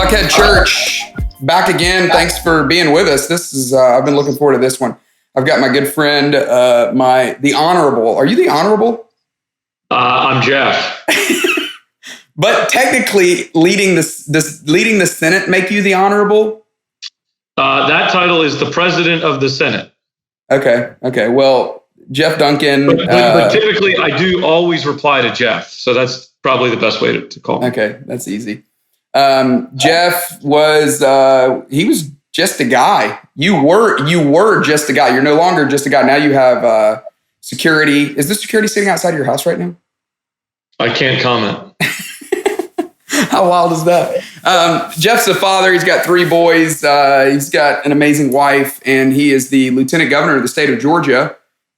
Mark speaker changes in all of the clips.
Speaker 1: Buckhead Church, back again. Thanks for being with us. This is I've been looking forward to this one. I've got my good friend, the Honorable. Are you the Honorable?
Speaker 2: I'm Jeff.
Speaker 1: But technically, leading the Senate make you the Honorable?
Speaker 2: That title is the President of the Senate.
Speaker 1: Okay. Well, Geoff Duncan.
Speaker 2: But typically, I do always reply to Jeff, so that's probably the best way to call him.
Speaker 1: Okay, that's easy. Jeff was he was just a guy. You were just a guy. You're no longer just a guy. Now you have security. Is the security sitting outside of your house right now?
Speaker 2: I can't comment.
Speaker 1: How wild is that? Jeff's a father. He's got 3 boys. He's got an amazing wife, and he is the lieutenant governor of the state of Georgia.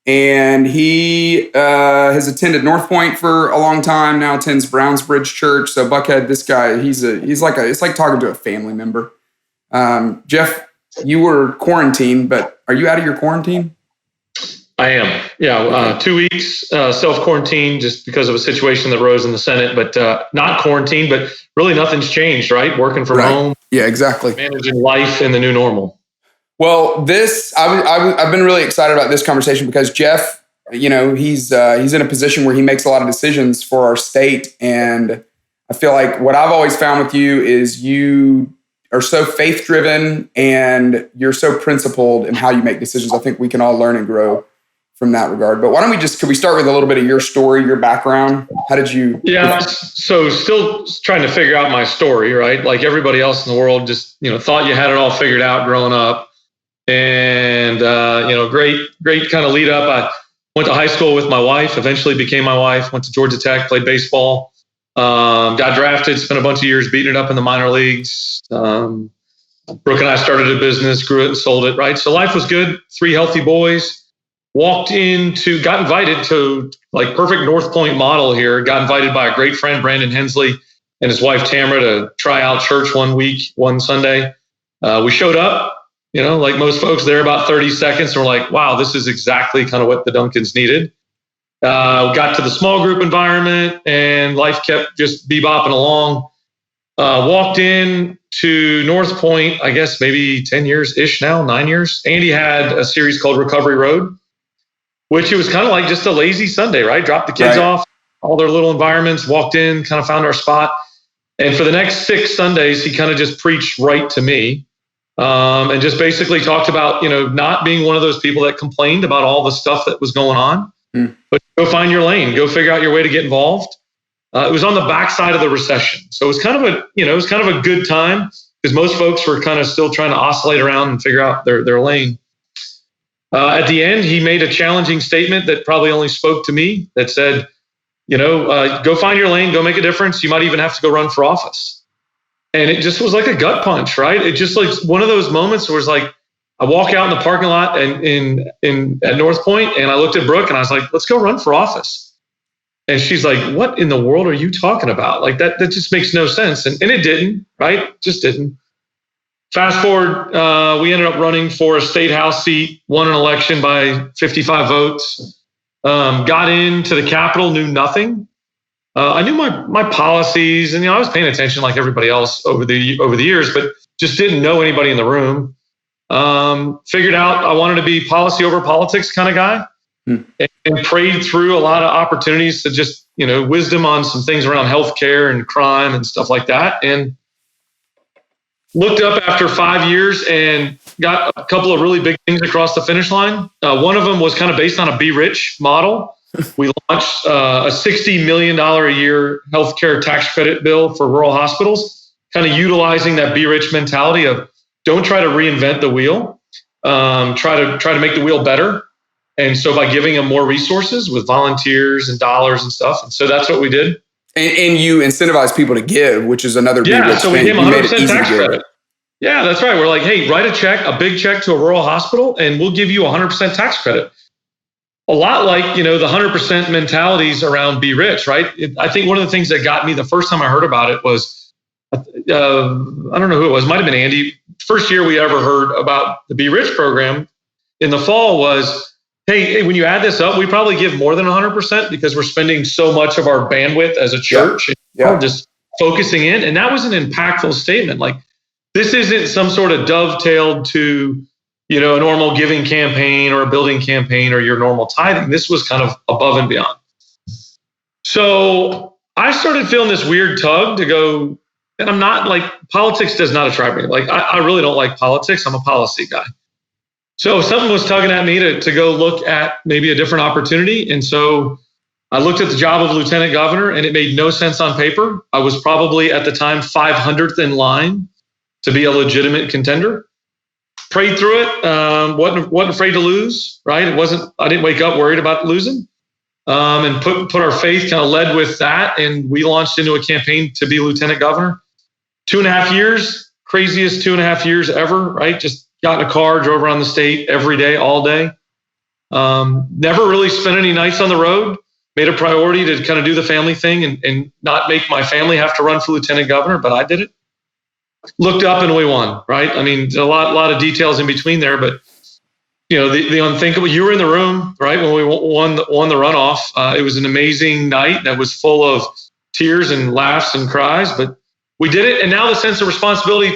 Speaker 1: And he has attended North Point for a long time. Now attends Brownsbridge Church. So Buckhead, this guy, it's like talking to a family member. Jeff, you were quarantined, but are you out of your quarantine?
Speaker 2: I am. Yeah, 2 weeks self-quarantine just because of a situation that arose in the Senate, but not quarantined, but really nothing's changed, right? Working from home. Yeah,
Speaker 1: exactly.
Speaker 2: Managing life in the new normal.
Speaker 1: Well, I've been really excited about this conversation because Jeff, he's in a position where he makes a lot of decisions for our state. And I feel like what I've always found with you is you are so faith-driven and you're so principled in how you make decisions. I think we can all learn and grow from that regard. But why don't could we start with a little bit of your story, your background? How did you?
Speaker 2: Yeah. So still trying to figure out my story, right? Like everybody else in the world, just, thought you had it all figured out growing up. And, great kind of lead up. I went to high school with my wife, eventually became my wife, went to Georgia Tech, played baseball, got drafted, spent a bunch of years beating it up in the minor leagues. Brooke and I started a business, grew it and sold it, right? So life was good. 3 healthy boys. Got invited to like perfect North Point model here, got invited by a great friend, Brandon Hensley, and his wife, Tamara, to try out church one Sunday. We showed up. Like most folks there about 30 seconds, and we're like, wow, this is exactly kind of what the Duncans needed. Got to the small group environment and life kept just bebopping along. Walked in to North Point, I guess maybe 10 years-ish now, 9 years. Andy had a series called Recovery Road, which it was kind of like just a lazy Sunday, right? Dropped the kids off, all their little environments, walked in, kind of found our spot. And for the next 6 Sundays, he kind of just preached right to me. And just basically talked about, not being one of those people that complained about all the stuff that was going on, but go find your lane, go figure out your way to get involved. It was on the backside of the recession. So it was kind of a good time because most folks were kind of still trying to oscillate around and figure out their lane. At the end, he made a challenging statement that probably only spoke to me that said, go find your lane, go make a difference. You might even have to go run for office. And it just was like a gut punch, right? It just like one of those moments where it's like, I walk out in the parking lot and at North Point, and I looked at Brooke and I was like, let's go run for office. And she's like, what in the world are you talking about? Like that just makes no sense. And it didn't, right? Just didn't. Fast forward, we ended up running for a state house seat, won an election by 55 votes, got into the Capitol, knew nothing. I knew my policies, and I was paying attention like everybody else over the years, but just didn't know anybody in the room. Figured out I wanted to be policy over politics kind of guy, and prayed through a lot of opportunities to just wisdom on some things around healthcare and crime and stuff like that, and looked up after 5 years and got a couple of really big things across the finish line. One of them was kind of based on a Be Rich model. We launched a $60 million a year healthcare tax credit bill for rural hospitals, kind of utilizing that Be Rich mentality of don't try to reinvent the wheel, try to make the wheel better. And so by giving them more resources with volunteers and dollars and stuff. And so that's what we did.
Speaker 1: And you incentivize people to give, which is another Be Rich
Speaker 2: so we gave them 100% tax credit. Yeah, that's right. We're like, hey, write a big check to a rural hospital, and we'll give you 100% tax credit. A lot like, the 100% mentalities around Be Rich, right? I think one of the things that got me the first time I heard about it was, I don't know who it was, might have been Andy. First year we ever heard about the Be Rich program in the fall was, hey, when you add this up, we probably give more than 100% because we're spending so much of our bandwidth as a church.
Speaker 1: Yeah.
Speaker 2: Just focusing in. And that was an impactful statement. Like, this isn't some sort of dovetailed to, a normal giving campaign or a building campaign or your normal tithing. This was kind of above and beyond. So I started feeling this weird tug to go, and I'm not like, politics does not attract me. Like, I really don't like politics. I'm a policy guy. So something was tugging at me to go look at maybe a different opportunity. And so I looked at the job of lieutenant governor, and it made no sense on paper. I was probably at the time 500th in line to be a legitimate contender. Prayed through it. Wasn't afraid to lose, right? I didn't wake up worried about losing. And put our faith, kind of led with that. And we launched into a campaign to be lieutenant governor. 2.5 years, craziest 2.5 years ever, right? Just got in a car, drove around the state every day, all day. Never really spent any nights on the road. Made a priority to kind of do the family thing and not make my family have to run for lieutenant governor, but I did it. Looked up and we won, right? I mean, a lot of details in between there, but the unthinkable. You were in the room, right, when we won the runoff. It was an amazing night that was full of tears and laughs and cries, but we did it. And now the sense of responsibility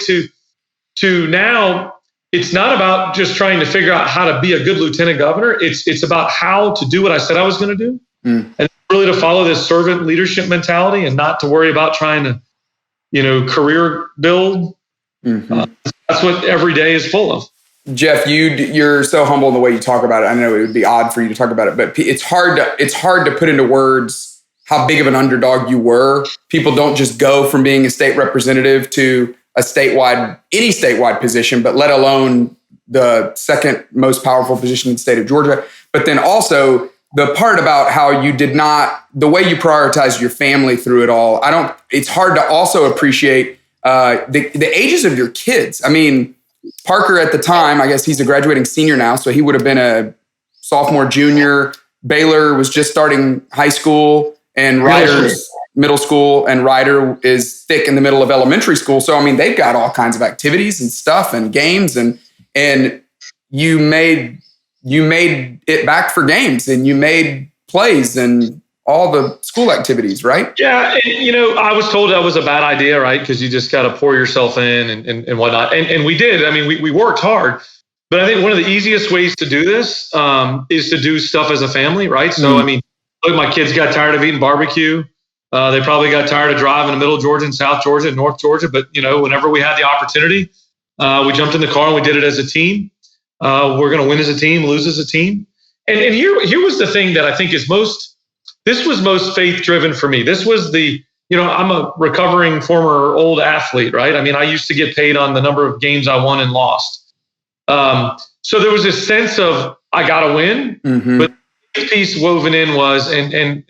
Speaker 2: to now, it's not about just trying to figure out how to be a good lieutenant governor. It's about how to do what I said I was going to do, and really to follow this servant leadership mentality and not to worry about trying to, career build. That's what every day is full of.
Speaker 1: Geoff, you're so humble in the way you talk about it. I know it would be odd for you to talk about it, but it's hard to put into words how big of an underdog you were. People don't just go from being a state representative to any statewide position, but let alone the second most powerful position in the state of Georgia. But then also the part about how you the way you prioritized your family through it all. It's hard to also appreciate the ages of your kids. I mean, Parker at the time, I guess he's a graduating senior now, so he would have been a sophomore, junior. Baylor was just starting high school, and Ryder's middle school, and Ryder is thick in the middle of elementary school. So, I mean, they've got all kinds of activities and stuff and games, and you made it back for games, and you made plays and all the school activities, right?
Speaker 2: Yeah. And, I was told that was a bad idea, right? Because you just got to pour yourself in and whatnot. And we did. I mean, we worked hard. But I think one of the easiest ways to do this is to do stuff as a family, right? So, I mean, look, my kids got tired of eating barbecue. They probably got tired of driving to Middle Georgia and South Georgia and North Georgia. But, whenever we had the opportunity, we jumped in the car and we did it as a team. We're going to win as a team, lose as a team. And here was the thing that I think is this was most faith-driven for me. This was I'm a recovering former old athlete, right? I mean, I used to get paid on the number of games I won and lost. So there was this sense of, I got to win. But the piece woven in was, and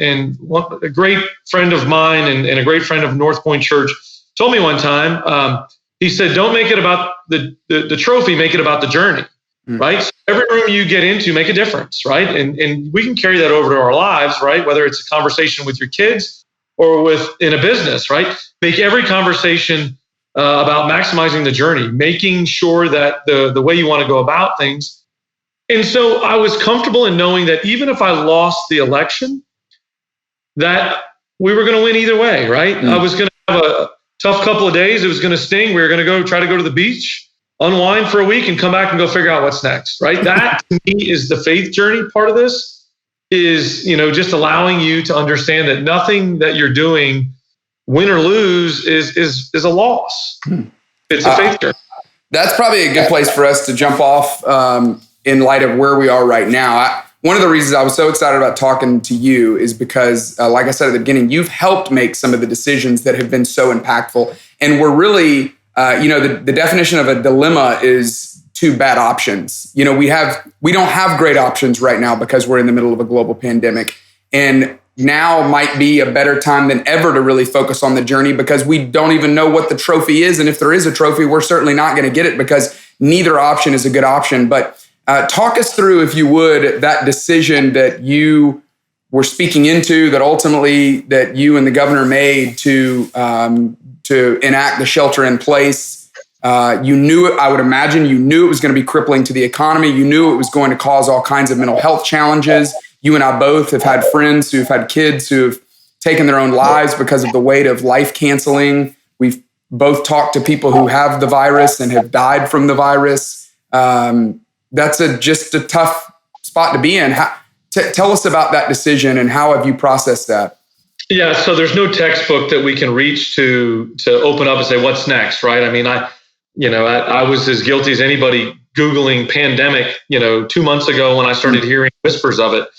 Speaker 2: a great friend of mine and a great friend of North Point Church told me one time, he said, don't make it about the trophy, make it about the journey. Right? So every room you get into, make a difference, right? And we can carry that over to our lives, right? Whether it's a conversation with your kids or in a business, right? Make every conversation about maximizing the journey, making sure that the way you want to go about things. And so I was comfortable in knowing that even if I lost the election, that we were going to win either way, right? I was going to have a tough couple of days. It was going to sting. We were going to try to go to the beach, unwind for a week, and come back and go figure out what's next, right? That to me is the faith journey part of this, is, just allowing you to understand that nothing that you're doing, win or lose, is a loss. It's a faith journey.
Speaker 1: That's probably a good place for us to jump off in light of where we are right now. One of the reasons I was so excited about talking to you is because, like I said at the beginning, you've helped make some of the decisions that have been so impactful. And we're really, the definition of a dilemma is two bad options. We don't have great options right now because we're in the middle of a global pandemic. And now might be a better time than ever to really focus on the journey, because we don't even know what the trophy is. And if there is a trophy, we're certainly not going to get it, because neither option is a good option. But talk us through, if you would, that decision that you were speaking into, that ultimately that you and the governor made to enact the shelter in place. You knew it, I would imagine you knew it was going to be crippling to the economy. You knew it was going to cause all kinds of mental health challenges. You and I both have had friends who've had kids who've taken their own lives because of the weight of life canceling. We've both talked to people who have the virus and have died from the virus. That's just a tough spot to be in. Tell us about that decision and how have you processed that?
Speaker 2: Yeah, so there's no textbook that we can reach to open up and say, what's next, right? I mean, I was as guilty as anybody Googling pandemic, 2 months ago when I started hearing whispers of it.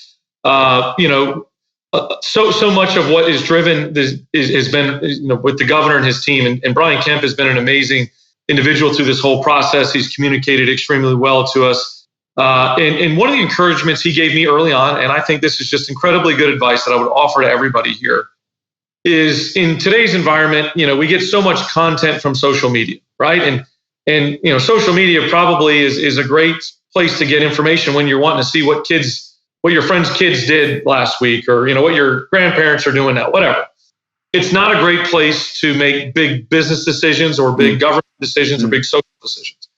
Speaker 2: So much of what is driven has been, with the governor and his team, and Brian Kemp has been an amazing individual through this whole process. He's communicated extremely well to us. And one of the encouragements he gave me early on, and I think this is just incredibly good advice that I would offer to everybody here, is in today's environment, we get so much content from social media, right? And social media probably is a great place to get information when you're wanting to see what your friends' kids did last week, or what your grandparents are doing now, whatever. It's not a great place to make big business decisions or big government decisions or big social decisions.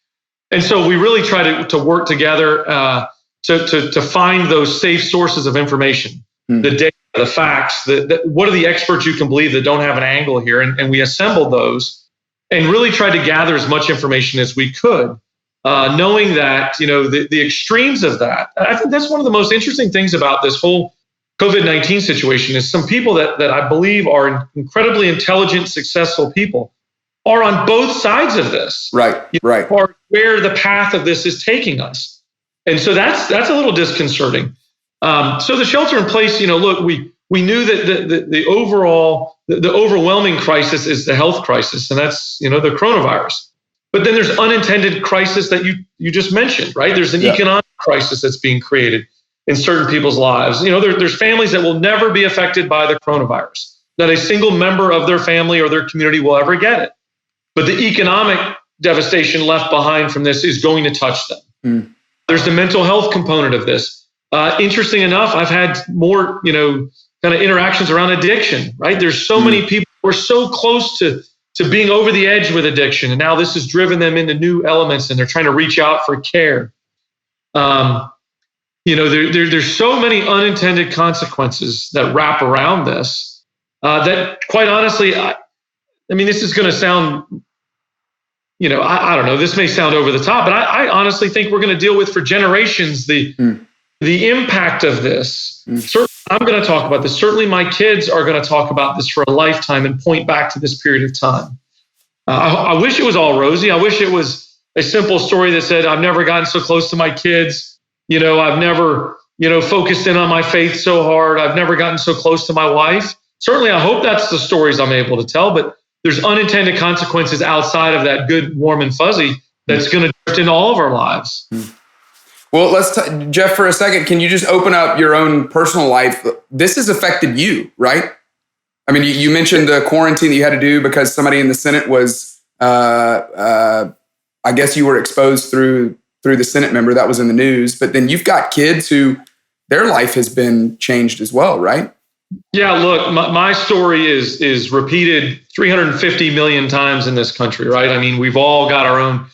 Speaker 2: And so we really try to work together to find those safe sources of information, the data, the facts, what are the experts you can believe that don't have an angle here, and we assembled those and really tried to gather as much information as we could. Knowing that, the extremes of that. I think that's one of the most interesting things about this whole COVID-19 situation is some people that I believe are incredibly intelligent, successful people are on both sides of this.
Speaker 1: Right.
Speaker 2: Or where the path of this is taking us. And so that's a little disconcerting. So the shelter in place, look, we knew that the overwhelming crisis is the health crisis, and that's, the coronavirus. But then there's unintended crisis that you just mentioned, right? There's an economic crisis that's being created in certain people's lives. There's families that will never be affected by the coronavirus. Not a single member of their family or their community will ever get it. But the economic devastation left behind from this is going to touch them. There's the mental health component of this. Interesting enough, I've had more, kind of interactions around addiction, right? There's so many people who are so close to being over the edge with addiction. And now this has driven them into new elements and they're trying to reach out for care. There's so many unintended consequences that wrap around this that quite honestly, I mean, this is going to sound, I don't know, this may sound over the top, but I honestly think we're going to deal with for generations the impact of this. Certainly, I'm going to talk about this. Certainly my kids are going to talk about this for a lifetime and point back to this period of time. I wish it was all rosy. I wish it was a simple story that said, I've never gotten so close to my kids. I've never, focused in on my faith so hard. I've never gotten so close to my wife. Certainly, I hope that's the stories I'm able to tell, but there's unintended consequences outside of that good, warm, and fuzzy that's going to drift into all of our lives.
Speaker 1: Well, Geoff, for a second, can you just open up your own personal life? This has affected you, right? I mean, you mentioned the quarantine that you had to do because somebody in the Senate was, I guess you were exposed through the Senate member that was in the news, but then you've got kids who their life has been changed as well, right?
Speaker 2: Yeah, look, my story is repeated 350 million times in this country, right? I mean, we've all got our own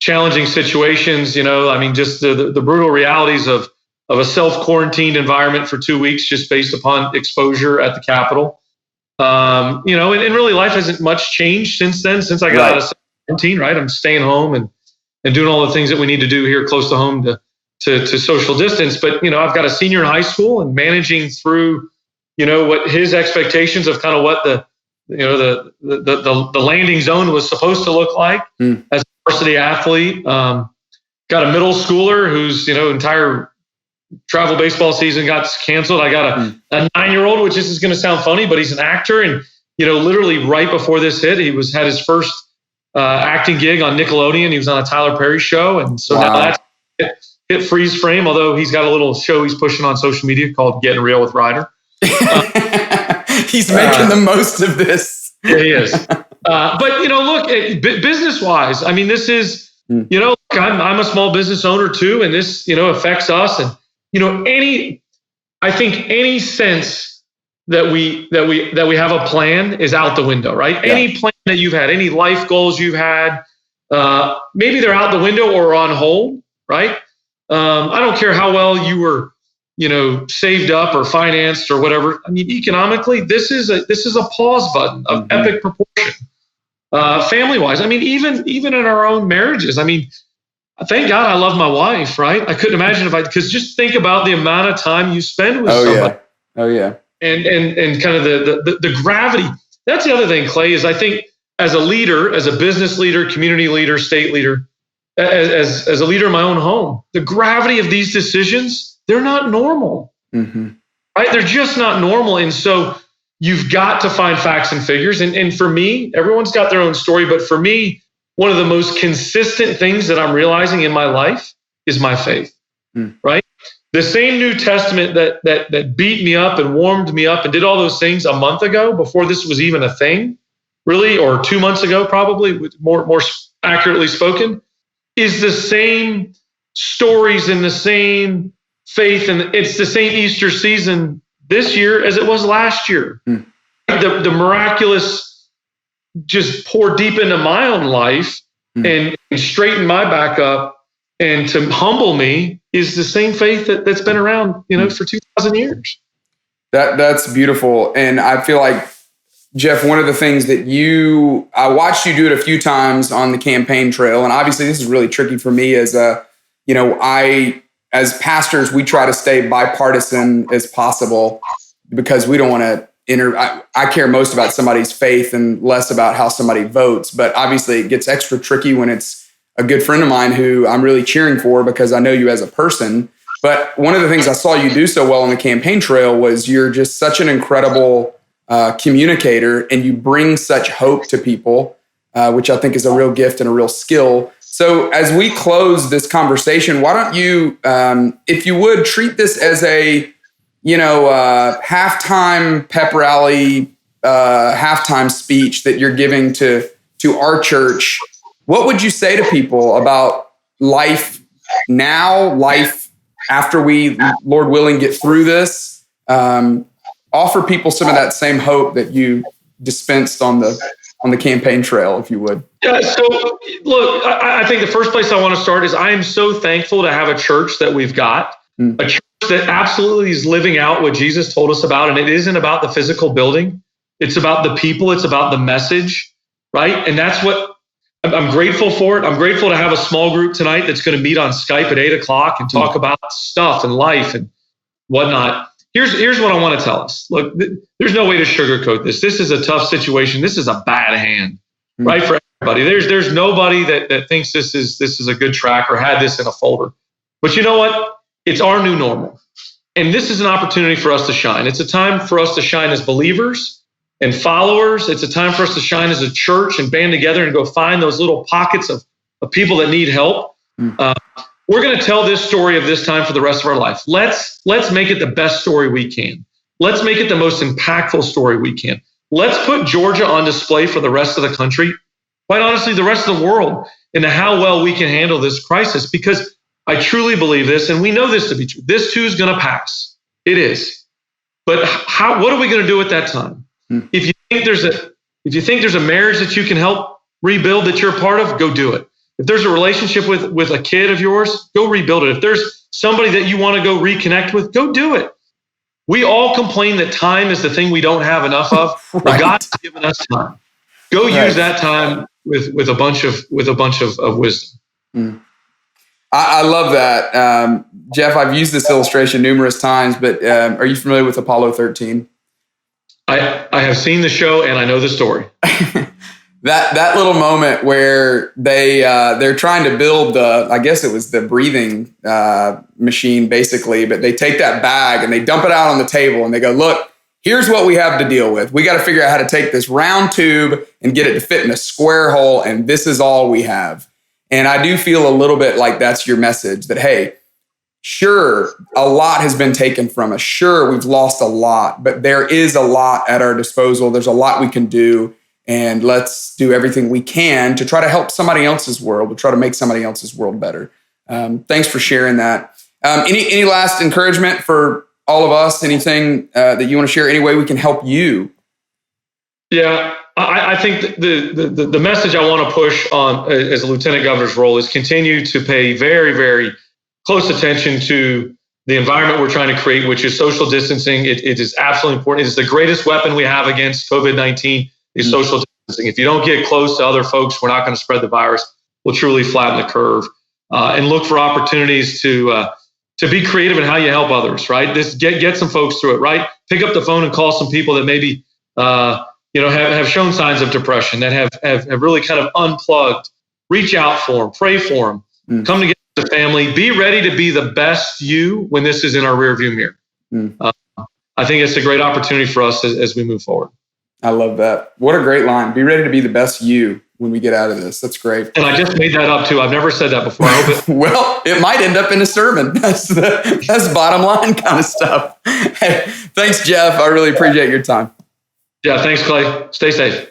Speaker 2: challenging situations, just the brutal realities of a self-quarantined environment for 2 weeks just based upon exposure at the Capitol. And really life hasn't much changed since then, since I got out of quarantine, right? I'm staying home and doing all the things that we need to do here close to home to social distance. But, I've got a senior in high school and managing through, what his expectations of kind of what the landing zone was supposed to look like as a varsity athlete. Got a middle schooler whose, entire travel baseball season got canceled. I got a 9-year-old, which is going to sound funny, but he's an actor. And, literally right before this hit, he had his first acting gig on Nickelodeon. He was on a Tyler Perry show. And so now that's hit freeze frame, although he's got a little show he's pushing on social media called Getting Real with Ryder.
Speaker 1: He's making the most of this.
Speaker 2: Yeah, he is. But, look, business-wise, I mean, this is, I'm a small business owner too, and this, affects us. And, I think any sense that we have a plan is out the window, right? Yeah. Any plan that you've had, any life goals you've had, maybe they're out the window or on hold, right? I don't care how well you were, saved up or financed or whatever. I mean, economically, this is a pause button of epic proportion. Family wise, I mean, even in our own marriages, I mean, thank God I love my wife, right? I couldn't imagine because just think about the amount of time you spend with somebody.
Speaker 1: Oh yeah.
Speaker 2: And kind of the gravity. That's the other thing, Clay, is I think as a leader, as a business leader, community leader, state leader, as a leader in my own home, the gravity of these decisions, they're not normal, right? They're just not normal. And so you've got to find facts and figures. And for me, everyone's got their own story. But for me, one of the most consistent things that I'm realizing in my life is my faith, right? The same New Testament that beat me up and warmed me up and did all those things a month ago before this was even a thing, really, or 2 months ago, probably more accurately spoken, is the same stories and the same faith. And it's the same Easter season this year as it was last year. The miraculous just pour deep into my own life and straighten my back up and to humble me is the same faith that's been around, for 2,000 years.
Speaker 1: That's beautiful. And I feel like, Geoff, one of the things that I watched you do it a few times on the campaign trail. And obviously this is really tricky for me as as pastors, we try to stay bipartisan as possible because we don't want to I care most about somebody's faith and less about how somebody votes. But obviously it gets extra tricky when it's a good friend of mine who I'm really cheering for because I know you as a person. But one of the things I saw you do so well on the campaign trail was you're just such an incredible communicator, and you bring such hope to people, which I think is a real gift and a real skill. So as we close this conversation, why don't you, if you would, treat this as a, halftime pep rally, halftime speech that you're giving to our church. What would you say to people about life now, life after we, Lord willing, get through this? Offer people some of that same hope that you dispensed on the campaign trail, if you would.
Speaker 2: Yeah. So look, I think the first place I want to start is I am so thankful to have a church that we've got, a church that absolutely is living out what Jesus told us about. And it isn't about the physical building. It's about the people. It's about the message, right? And that's what I'm grateful for it. I'm grateful to have a small group tonight that's going to meet on Skype at 8:00 and talk about stuff and life and whatnot. Here's what I want to tell us. Look, there's no way to sugarcoat this. This is a tough situation. This is a bad hand, right, for everybody. There's nobody that thinks this is a good track or had this in a folder. But you know what? It's our new normal. And this is an opportunity for us to shine. It's a time for us to shine as believers and followers. It's a time for us to shine as a church and band together and go find those little pockets of people that need help. We're going to tell this story of this time for the rest of our life. Let's make it the best story we can. Let's make it the most impactful story we can. Let's put Georgia on display for the rest of the country, quite honestly, the rest of the world, into how well we can handle this crisis, because I truly believe this, and we know this to be true. This too is going to pass. It is. But what are we going to do at that time? If you think there's a marriage that you can help rebuild that you're a part of, go do it. If there's a relationship with a kid of yours, go rebuild it. If there's somebody that you want to go reconnect with, go do it. We all complain that time is the thing we don't have enough of.
Speaker 1: Right.
Speaker 2: But God's given us time. Go use that time with a bunch of wisdom.
Speaker 1: I love that. Geoff, I've used this illustration numerous times, but are you familiar with Apollo 13?
Speaker 2: I have seen the show and I know the story.
Speaker 1: That little moment where they're trying to build I guess it was the breathing machine basically, but they take that bag and they dump it out on the table and they go, look, here's what we have to deal with. We got to figure out how to take this round tube and get it to fit in a square hole. And this is all we have. And I do feel a little bit like that's your message that, hey, sure, a lot has been taken from us. Sure, we've lost a lot, but there is a lot at our disposal. There's a lot we can do. And let's do everything we can to try to help somebody else's world, to try to make somebody else's world better. Thanks for sharing that. Any last encouragement for all of us? Anything that you want to share? Any way we can help you?
Speaker 2: Yeah, I think the message I want to push on as a lieutenant governor's role is continue to pay very, very close attention to the environment we're trying to create, which is social distancing. It is absolutely important. It is the greatest weapon we have against COVID-19 is social distancing. If you don't get close to other folks, we're not going to spread the virus. We'll truly flatten the curve, and look for opportunities to be creative in how you help others, right? Get some folks through it, right? Pick up the phone and call some people that maybe, have shown signs of depression, that have really kind of unplugged. Reach out for them, pray for them, come together as a family, be ready to be the best you when this is in our rearview mirror. I think it's a great opportunity for us as we move forward.
Speaker 1: I love that. What a great line. Be ready to be the best you when we get out of this. That's great.
Speaker 2: And I just made that up too. I've never said that before. I hope it.
Speaker 1: Well, it might end up in a sermon. That's bottom line kind of stuff. Hey, thanks, Geoff. I really appreciate your time.
Speaker 2: Yeah, thanks, Clay. Stay safe.